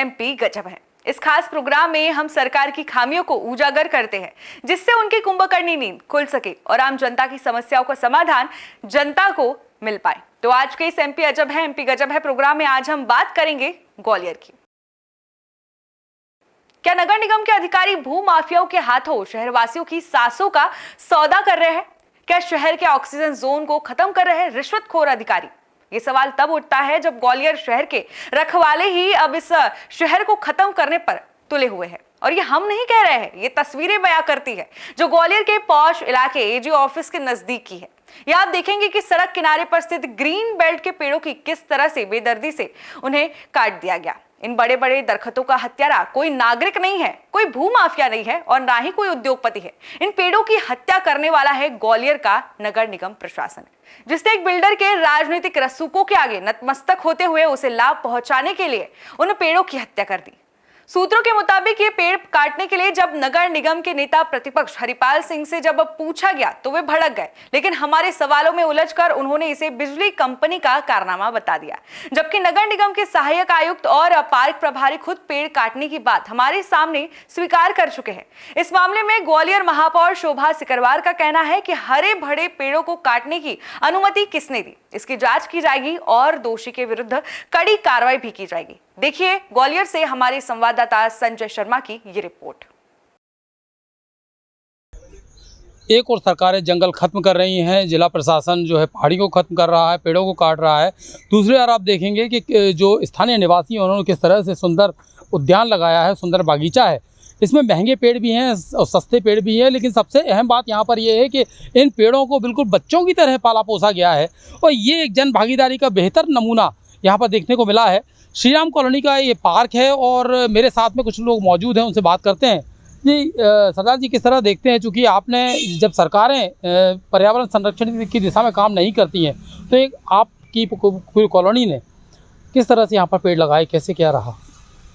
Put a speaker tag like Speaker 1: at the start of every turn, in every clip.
Speaker 1: MP गजब है। इस खास प्रोग्राम में हम सरकार की खामियों को उजागर करते हैं, जिससे उनकी कुंभकर्णी नींद खुल सके और आम जनता की समस्याओं का समाधान जनता को मिल पाए। तो आज के इस एमपी गजब है प्रोग्राम में आज हम बात करेंगे ग्वालियर की। क्या नगर निगम के अधिकारी भू माफियाओं के हाथों शहरवासियों की सांसों का सौदा कर रहे हैं? क्या शहर के ऑक्सीजन जोन को खत्म कर रहे हैं रिश्वतखोर अधिकारी? ये सवाल तब उठता है जब ग्वालियर शहर के रखवाले ही अब इस शहर को खत्म करने पर तुले हुए हैं। और ये हम नहीं कह रहे हैं, ये तस्वीरें बयां करती है जो ग्वालियर के पॉश इलाके एजी ऑफिस के नजदीक की है। ये आप देखेंगे कि सड़क किनारे पर स्थित ग्रीन बेल्ट के पेड़ों की किस तरह से बेदर्दी से उन्हें काट दिया गया। इन बड़े बड़े दरख्तों का हत्यारा कोई नागरिक नहीं है, कोई भू माफिया नहीं है और ना ही कोई उद्योगपति है। इन पेड़ों की हत्या करने वाला है ग्वालियर का नगर निगम प्रशासन, जिसने एक बिल्डर के राजनीतिक रसूखों के आगे नतमस्तक होते हुए उसे लाभ पहुंचाने के लिए उन पेड़ों की हत्या कर दी। सूत्रों के मुताबिक ये पेड़ काटने के लिए जब नगर निगम के नेता प्रतिपक्ष हरिपाल सिंह से जब पूछा गया तो वे भड़क गए, लेकिन हमारे सवालों में उलझकर उन्होंने इसे बिजली कंपनी का कारनामा बता दिया। जबकि नगर निगम के सहायक आयुक्त और पार्क प्रभारी खुद पेड़ काटने की बात हमारे सामने स्वीकार कर चुके हैं। इस मामले में ग्वालियर महापौर शोभा सिकरवार का कहना है कि हरे भरे पेड़ों को काटने की अनुमति किसने दी, इसकी जांच की जाएगी और दोषी के विरुद्ध कड़ी कार्रवाई भी की जाएगी। देखिए ग्वालियर से हमारे संवाददाता संजय शर्मा की ये रिपोर्ट।
Speaker 2: एक और सरकारें जंगल खत्म कर रही हैं, जिला प्रशासन जो है पहाड़ियों को खत्म कर रहा है, पेड़ों को काट रहा है। दूसरी ओर आप देखेंगे कि जो स्थानीय निवासी हैं उन्होंने किस तरह से सुंदर उद्यान लगाया है, सुंदर बागीचा है। इसमें महंगे पेड़ भी हैं और सस्ते पेड़ भी हैं, लेकिन सबसे अहम बात यहाँ पर यह है कि इन पेड़ों को बिल्कुल बच्चों की तरह पाला पोसा गया है और ये एक जन भागीदारी का बेहतर नमूना यहाँ पर देखने को मिला है। श्री राम कॉलोनी का ये पार्क है और मेरे साथ में कुछ लोग मौजूद हैं, उनसे बात करते हैं। जी सरदार जी, किस तरह देखते हैं, चूँकि आपने जब सरकारें पर्यावरण संरक्षण की दिशा में काम नहीं करती हैं तो एक आपकी पूरी कॉलोनी ने किस तरह से यहाँ पर पेड़ लगाए, कैसे क्या रहा?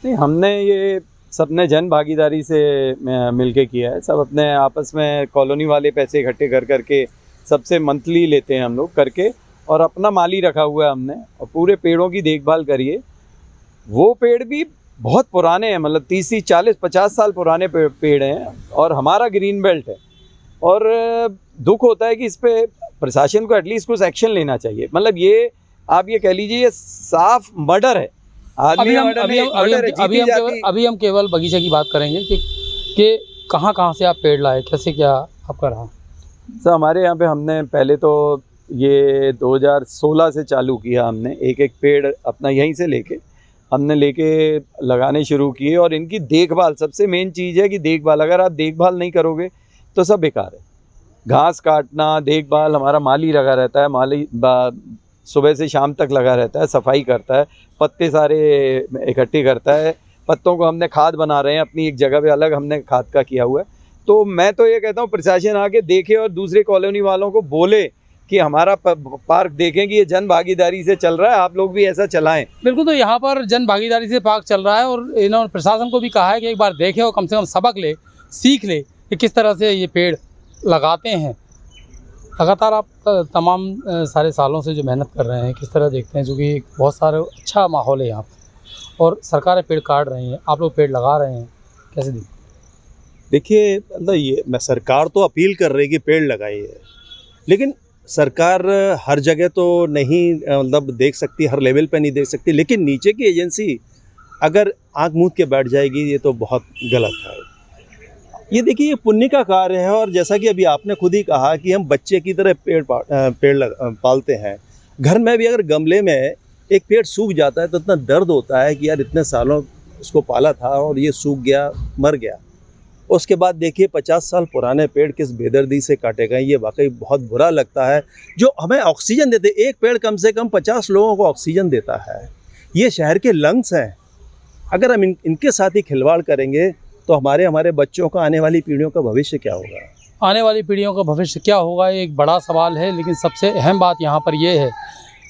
Speaker 3: नहीं, हमने ये सबने जन भागीदारी से मिलके किया है। सब अपने आपस में कॉलोनी वाले पैसे इकट्ठे कर करके सबसे मंथली लेते हैं हम लोग करके, और अपना माली रखा हुआ है हमने, और पूरे पेड़ों की देखभाल करिए। वो पेड़ भी बहुत पुराने हैं, मतलब 30 40 50 साल पुराने पेड़ हैं और हमारा ग्रीन बेल्ट है। और दुख होता है कि इस पे प्रशासन को एटलीस्ट कुछ एक्शन लेना चाहिए। मतलब ये आप ये कह लीजिए ये साफ मर्डर है।
Speaker 2: अभी हम केवल बगीचे की बात करेंगे कि कहाँ से आप पेड़ लाए, कैसे क्या आपका रहा?
Speaker 3: सर हमारे यहाँ पे हमने पहले तो ये 2016 से चालू किया। हमने एक एक पेड़ अपना यहीं से लेके लगाने शुरू किए, और इनकी देखभाल सबसे मेन चीज़ है कि देखभाल, अगर आप देखभाल नहीं करोगे तो सब बेकार है। घास काटना, देखभाल, हमारा माली लगा रहता है, माली सुबह से शाम तक लगा रहता है, सफाई करता है, पत्ते सारे इकट्ठे करता है। पत्तों को हमने खाद बना रहे हैं, अपनी एक जगह पे अलग हमने खाद का किया हुआ है। तो मैं तो ये कहता हूँ प्रशासन आके देखे और दूसरे कॉलोनी वालों को बोले कि हमारा पार्क देखें कि ये जन भागीदारी से चल रहा है, आप लोग भी ऐसा चलाएं।
Speaker 2: बिल्कुल, तो यहाँ पर जन भागीदारी से पार्क चल रहा है और इन्होंने प्रशासन को भी कहा है कि एक बार देखे और कम से कम सबक ले, सीख ले कि किस तरह से ये पेड़ लगाते हैं। लगातार आप तमाम सारे सालों से जो मेहनत कर रहे हैं, किस तरह देखते हैं, जो कि बहुत सारे अच्छा माहौल है यहाँ पर और सरकारें पेड़ काट रही हैं, आप लोग पेड़ लगा रहे हैं, कैसे
Speaker 4: देखिए? मतलब ये मैं सरकार तो अपील कर रही है कि पेड़ लगाइए, लेकिन सरकार हर जगह तो नहीं मतलब देख सकती, हर लेवल पे नहीं देख सकती। लेकिन नीचे की एजेंसी अगर आँख मूंद के बैठ जाएगी ये तो बहुत गलत है। ये देखिए, ये पुण्य का कार्य है, और जैसा कि अभी आपने खुद ही कहा कि हम बच्चे की तरह पेड़ पालते हैं। घर में भी अगर गमले में एक पेड़ सूख जाता है तो इतना दर्द होता है कि यार इतने सालों उसको पाला था और ये सूख गया, मर गया। उसके बाद देखिए 50 साल पुराने पेड़ किस बेदर्दी से काटे गए, ये वाकई बहुत बुरा लगता है। जो हमें ऑक्सीजन देते, एक पेड़ कम से कम 50 लोगों को ऑक्सीजन देता है। ये शहर के लंग्स हैं। अगर हम इनके साथ ही खिलवाड़ करेंगे तो हमारे बच्चों का, आने वाली पीढ़ियों का भविष्य क्या होगा?
Speaker 2: आने वाली पीढ़ियों का भविष्य क्या होगा, ये एक बड़ा सवाल है। लेकिन सबसे अहम बात यहाँ पर यह है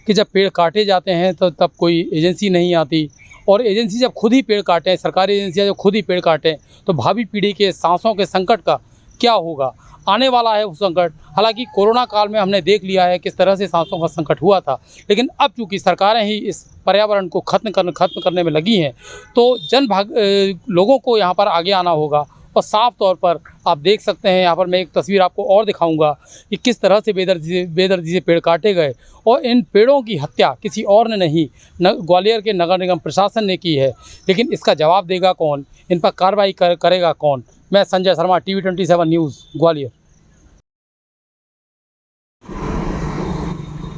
Speaker 2: कि जब पेड़ काटे जाते हैं तो तब कोई एजेंसी नहीं आती, और एजेंसी जब खुद ही पेड़ काटें, सरकारी एजेंसियाँ जब खुद ही पेड़ काटें तो भावी पीढ़ी के सांसों के संकट का क्या होगा, आने वाला है वो संकट। हालांकि कोरोना काल में हमने देख लिया है किस तरह से सांसों का संकट हुआ था, लेकिन अब चूँकि सरकारें ही इस पर्यावरण को खत्म करने में लगी हैं, तो लोगों को यहाँ पर आगे आना होगा। और साफ तौर पर आप देख सकते हैं, यहाँ पर मैं एक तस्वीर आपको और दिखाऊंगा कि किस तरह से बेदर्दी से पेड़ काटे गए, और इन पेड़ों की हत्या किसी और ने नहीं, ग्वालियर के नगर निगम प्रशासन ने की है। लेकिन इसका जवाब देगा कौन, इन पर कार्रवाई करेगा कौन? मैं संजय शर्मा, TV 27 न्यूज़, ग्वालियर।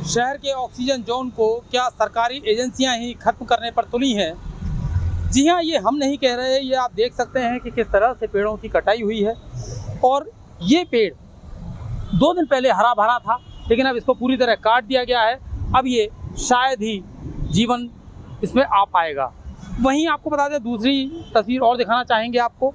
Speaker 2: शहर के ऑक्सीजन जोन को क्या सरकारी एजेंसियां ही खत्म करने पर तुली हैं? जी हाँ, ये हम नहीं कह रहे, ये आप देख सकते हैं कि किस तरह से पेड़ों की कटाई हुई है। और ये पेड़ 2 दिन पहले हरा भरा था, लेकिन अब इसको पूरी तरह काट दिया गया है। अब ये शायद ही जीवन इसमें आ पाएगा। वहीं आपको बता दें, दूसरी तस्वीर और दिखाना चाहेंगे आपको।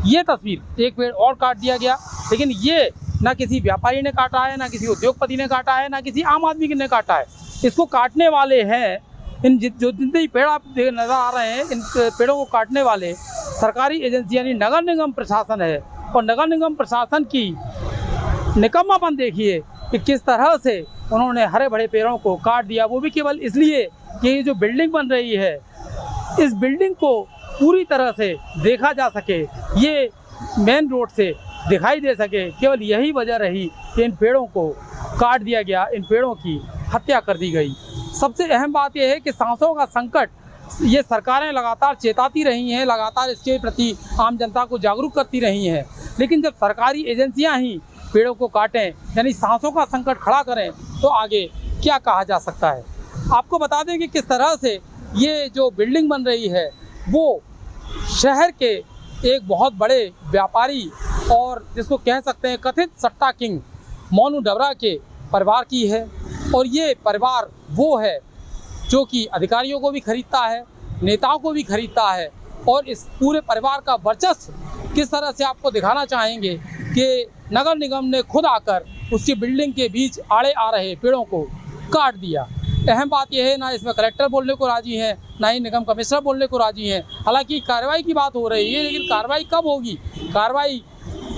Speaker 2: ये तस्वीर, एक पेड़ और काट दिया गया, लेकिन ये ना किसी व्यापारी ने काटा है, ना किसी उद्योगपति ने काटा है, ना किसी आम आदमी ने काटा है। इसको काटने वाले हैं जो जितने पेड़ आप नज़र आ रहे हैं, इन पेड़ों को काटने वाले सरकारी एजेंसी यानी नगर निगम प्रशासन है। और नगर निगम प्रशासन की निकम्मापन देखिए कि किस तरह से उन्होंने हरे भरे पेड़ों को काट दिया, वो भी केवल इसलिए कि ये जो बिल्डिंग बन रही है, इस बिल्डिंग को पूरी तरह से देखा जा सके, ये मेन रोड से दिखाई दे सके। केवल यही वजह रही कि इन पेड़ों को काट दिया गया, इन पेड़ों की हत्या कर दी गई। सबसे अहम बात यह है कि सांसों का संकट ये सरकारें लगातार चेताती रही हैं, लगातार इसके प्रति आम जनता को जागरूक करती रही हैं, लेकिन जब सरकारी एजेंसियां ही पेड़ों को काटें, यानी सांसों का संकट खड़ा करें, तो आगे क्या कहा जा सकता है। आपको बता दें कि किस तरह से ये जो बिल्डिंग बन रही है वो शहर के एक बहुत बड़े व्यापारी और जिसको कह सकते हैं कथित सट्टा किंग मोनू डबरा के परिवार की है। और ये परिवार वो है जो कि अधिकारियों को भी खरीदता है, नेताओं को भी खरीदता है। और इस पूरे परिवार का वर्चस्व किस तरह से आपको दिखाना चाहेंगे कि नगर निगम ने खुद आकर उसकी बिल्डिंग के बीच आड़े आ रहे पेड़ों को काट दिया। अहम बात यह है, ना इसमें कलेक्टर बोलने को राजी हैं, ना ही निगम कमिश्नर बोलने को राजी हैं। हालांकि कार्रवाई की बात हो रही है, लेकिन कार्रवाई कब होगी? कार्रवाई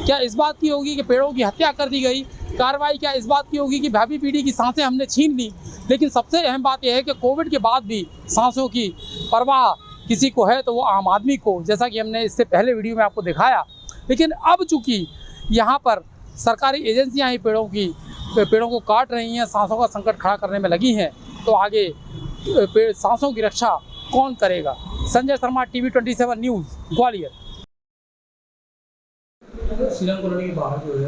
Speaker 2: क्या इस बात की होगी कि पेड़ों की हत्या कर दी गई? कार्रवाई क्या इस बात की होगी कि भावी पीढ़ी की सांसें हमने छीन ली? लेकिन सबसे अहम बात यह है कि कोविड के बाद भी सांसों की परवाह किसी को है तो वो आम आदमी को, जैसा कि हमने इससे पहले वीडियो में आपको दिखाया। लेकिन अब चूँकि यहाँ पर सरकारी एजेंसियाँ ही पेड़ों को काट रही हैं, सांसों का संकट खड़ा करने में लगी हैं, तो आगे सांसों की रक्षा कौन करेगा? Sanjay Sharma, TV 27 news, Gwalior. Shriram colony के बाहर जो है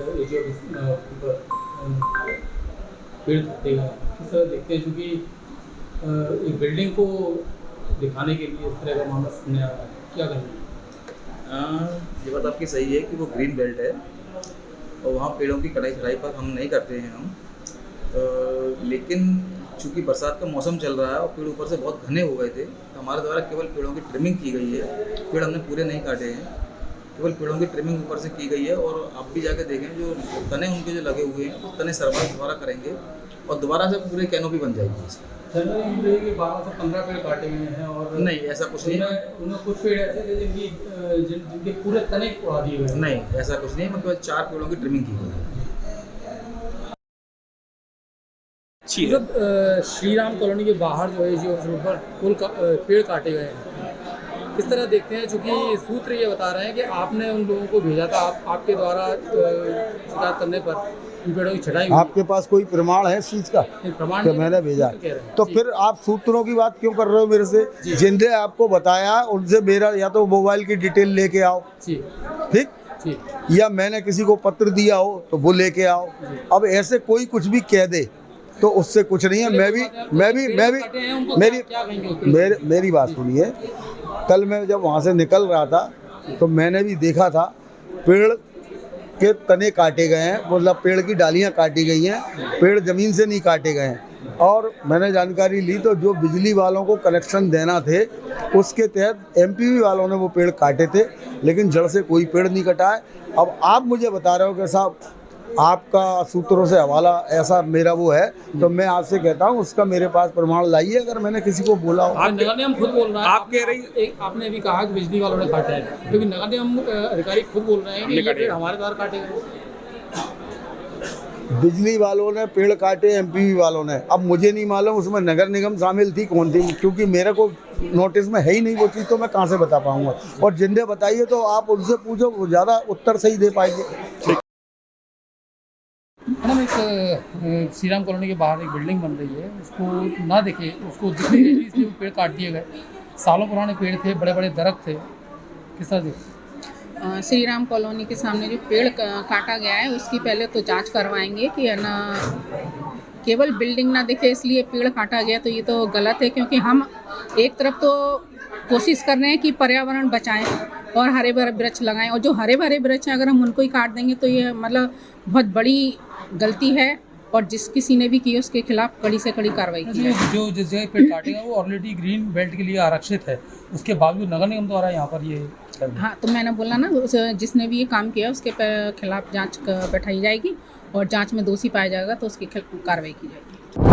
Speaker 2: पेड़ काटे गए, किस तरह देखते हैं? क्योंकि एक बिल्डिंग को दिखाने के लिए इस तरह का मामला सामने आ रहा है, क्या कहेंगे?
Speaker 5: ये बात आपकी सही है कि वो ग्रीन बेल्ट है और वहाँ पेड़ों की कटाई छटाई पर हम नहीं करते हैं हम। लेकिन चूँकि बरसात का मौसम चल रहा है और पेड़ ऊपर से बहुत घने हो गए थे, तो हमारे द्वारा केवल पेड़ों की ट्रिमिंग की गई है। पेड़ हमने पूरे नहीं काटे हैं, केवल पेड़ों की ट्रिमिंग ऊपर से की गई है। और आप भी जाकर देखें, जो तने उनके जो लगे हुए हैं, वो तने सरवाइव दोबारा करेंगे और दोबारा से पूरे कैनोपी बन जाएगी।
Speaker 2: 12 से 15 पेड़ काटे गए हैं और
Speaker 5: नहीं, ऐसा कुछ नहीं है।
Speaker 2: उन्हें कुछ पेड़ ऐसे थे जिनके पूरे तने उड़ा दिए गए।
Speaker 5: नहीं, ऐसा कुछ नहीं है, मतलब 4 पेड़ों की ट्रिमिंग की गई है।
Speaker 2: श्रीराम कॉलोनी के बाहर जो है जो ऊपर पेड़ काटे गए हैं, किस तरह देखते हैं? चूँकि सूत्र ये बता रहे हैं कि आपने उन लोगों को भेजा था, आपके द्वारा शिकायत करने पर इन पेड़ों की छटाई हुई।
Speaker 6: आपके पास कोई प्रमाण है इस चीज़ का?
Speaker 2: प्रमाण
Speaker 6: कि मैंने भेजा, तो फिर आप सूत्रों की बात क्यों कर रहे हो मेरे से? जिनने आपको बताया उनसे मेरा या तो मोबाइल की डिटेल लेके आओ, ठीक, या मैंने किसी को पत्र दिया हो तो वो लेके आओ। अब ऐसे कोई कुछ भी कह दे तो उससे कुछ नहीं है। मेरी बात सुनिए। कल मैं जब वहाँ से निकल रहा था तो मैंने भी देखा था पेड़ के तने काटे गए हैं, मतलब पेड़ की डालियाँ काटी गई हैं, पेड़ ज़मीन से नहीं काटे गए हैं। और मैंने जानकारी ली तो जो बिजली वालों को कनेक्शन देना थे उसके तहत MPV वालों ने वो पेड़ काटे थे, लेकिन जड़ से कोई पेड़ नहीं कटा है। अब आप मुझे बता रहे हो कि साहब आपका सूत्रों से हवाला ऐसा मेरा वो है, तो मैं आपसे कहता हूँ उसका मेरे पास प्रमाण लाइए अगर मैंने किसी को बोला हो।
Speaker 2: आज नगर निगम खुद बोल रहा है,
Speaker 7: आप कह रही
Speaker 2: आपने अभी कहा कि बिजली वालों ने काटा है, क्योंकि नगर निगम अधिकारी खुद बोल रहे हैं कि ये पेड़ हमारे द्वारा काटे गए।
Speaker 6: बिजली वालों ने पेड़ काटे, एमपीवी वालों ने, अब मुझे नहीं मालूम उसमें नगर निगम शामिल थी कौन थी, क्योंकि मेरे को नोटिस में है ही नहीं वो चीज़, तो मैं कहाँ से बता पाऊंगा। और जिंदे बताइए तो आप उनसे पूछो, वो ज़्यादा उत्तर सही दे पाएंगे।
Speaker 2: मैडम एक श्री राम कॉलोनी के बाहर एक बिल्डिंग बन रही है, उसको ना देखे, उसको दिखने के लिए इसलिए पेड़ काट दिए गए। सालों पुराने पेड़ थे, बड़े बड़े दरख्त थे, किस तरह देखे?
Speaker 8: श्री राम कॉलोनी के सामने जो पेड़ काटा गया है उसकी पहले तो जांच करवाएंगे कि है ना केवल बिल्डिंग ना दिखे इसलिए पेड़ काटा गया, तो ये तो गलत है। क्योंकि हम एक तरफ तो कोशिश कर रहे हैं कि पर्यावरण बचाएं और हरे भरे वृक्ष लगाएं, और जो हरे भरे वृक्ष हैं अगर हम उनको ही काट देंगे तो ये मतलब बहुत बड़ी गलती है, और जिस किसी ने भी की उसके खिलाफ कड़ी से कड़ी कार्रवाई की जाए।
Speaker 2: जो जिस जगह पेड़ काटेगा वो ऑलरेडी ग्रीन बेल्ट के लिए आरक्षित है, उसके बावजूद नगर निगम द्वारा यहाँ पर ये
Speaker 8: हाँ, तो मैंने बोला ना जिसने भी ये काम किया उसके खिलाफ जांच बैठाई जाएगी, और जांच में दोषी पाया जाएगा तो उसकी कार्रवाई की जाएगी।